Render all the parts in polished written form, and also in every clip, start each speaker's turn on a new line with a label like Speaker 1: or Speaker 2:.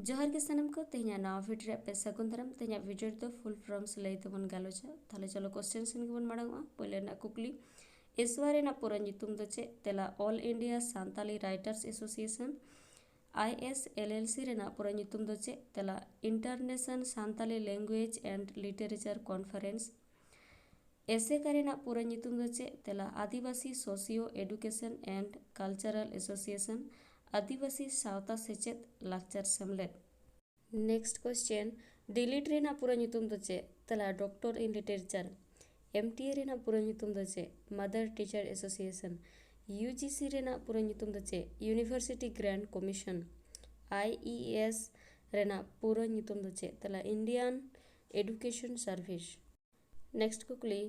Speaker 1: जोहार के सनम को तेहना नवा वीडियो पे सगुन दाराम तेहना वीडियो तो फुल फॉर्म्स लई तबन गालोचा ताले चलो क्वेश्चन सेन के बन माड़ांगा पहले ना कुकली A.I.S.W.A रे ना पूरा nyutum दो चे तेला all India Santali writers association I.S.L.L.C रे ना पूरा nyutum दो चे तेला international Santali language and literature conference Aseca रे ना पूरा nyutum दो चे तेला आदिवासी socio education and cultural association आदिवासी सावता सेचेत लाक्चर सेमलेट। नेक्स्ट क्वेश्चन डिलीट रे ना पूरा nyutum दो चे तेला डॉक्टर इन लिटरेचर MTA रे ना पूरा nyutum दो चे मदर टीचर एसोसिएशन UGC रे ना पूरा nyutum दो चे यूनिवर्सिटी ग्रैंड कमीशन IES रे ना पूरा nyutum दो चे तेला इंडियन एडुकेशन सर्विस। नेक्स्ट कुकली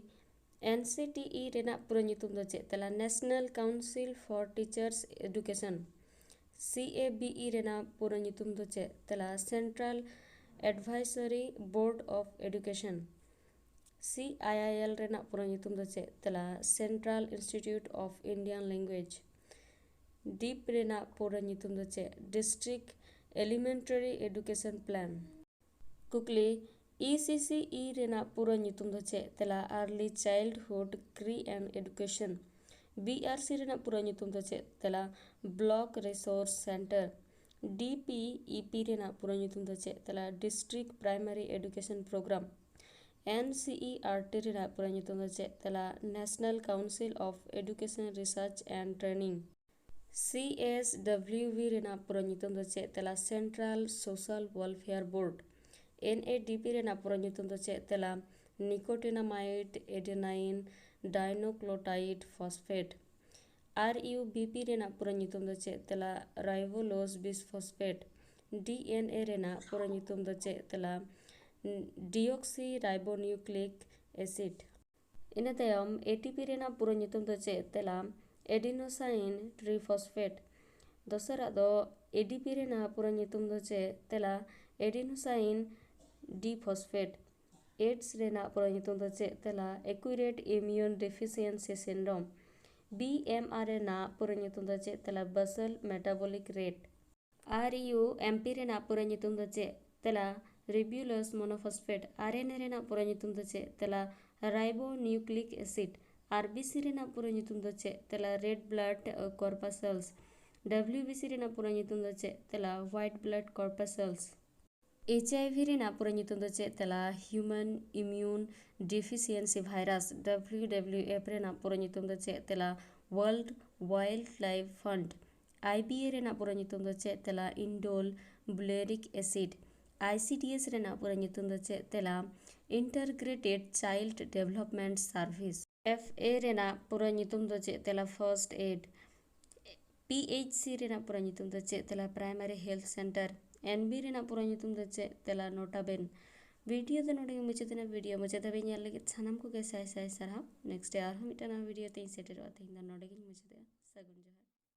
Speaker 1: NCTE रे ना पूरा nyutum दो चे तेला national council for teachers education CABE रे ना पूरा nyutum दो चे तेला central advisory board of education CIIL रे ना पूरा nyutum दो चे तेला central institute of Indian language DIP रे ना पूरा nyutum दो चे डिस्ट्रिक्ट एलिमेंटरी एडुकेशन प्लान। कुकली ECCE रे ना पूरा nyutum दो चे तेला अर्ली चाइल्डहुड क्री एंड एडुकेशन BRC रे ना पूरा nyutum दो चे तेला ब्लॉक रिसोर्स सेंटर DPEP रे ना पूरा nyutum दो चे तेला district primary education programme NCERT रे ना पूरा nyutum दो चे तेला national council of education research and training A.I.S.W.A रे ना पूरा nyutum दो चे तेला central social welfare board NADP रे ना पूरा nyutum दो चे तेला nicotinamide adenine dinucleotide phosphate RUBP रे ना पूरा nyutum दो चे तेला राइबोलोज बिसफॉस्फेट DNA रे ना पूरा nyutum दो चे तेला डिऑक्सी राइबोन्यूक्लिक एसिड। इना तायम ATP रे ना पूरा nyutum दो चे तेला एडिनोसाइन ट्रिफॉस्फेट दोसरा दो ADP रे ना पूरा nyutum दो चे तेला एडिनोसाइन डिफॉस्फेट एड्स रे ना पूरा nyutum दो चे तेला accurate immune deficiency syndrome BMR रे ना पूरा nyutum दो चे तेला बसल मेटाबॉलिक रेट RUMP रे ना पूरा nyutum दो चे तेला रिब्यूलस मोनोफॉस्फेट RNA रे ना पूरा nyutum दो चे तेला राइबोन्यूक्लिक एसिड RBC रे ना पूरा nyutum दो चे तेला रेड ब्लड कॉर्पसल्स WBC रे ना पूरा nyutum दो चे तेला व्हाइट ब्लड कॉर्पसल्स HIV रे ना पूरा nyutum दो चे तेला human immune deficiency virus WWF रे ना पूरा nyutum दो चे तेला world wild life fund IBA रे ना पूरा nyutum दो चे तेला इंडोल बुलेरिक एसिड ICDS रे ना पूरा nyutum दो चे तेला integrated child development service FA रे ना पूरा nyutum दो चे तेला फर्स्ट एड PHC रे ना पूरा nyutum दो चे तेला प्राइमरी हेल्थ सेंटर NB रे ना पूरा nyutum दो चे तेला नोटाबेन वीडियो दो नोडे मुझे वीडियो मुझे दबे ᱧᱮᱞ लगे सानाम को साय साय साराव नेक्स्ट आर हम इटाना वीडियो ते सेटेर वाते हिंदा नोडे मुझे सगुन।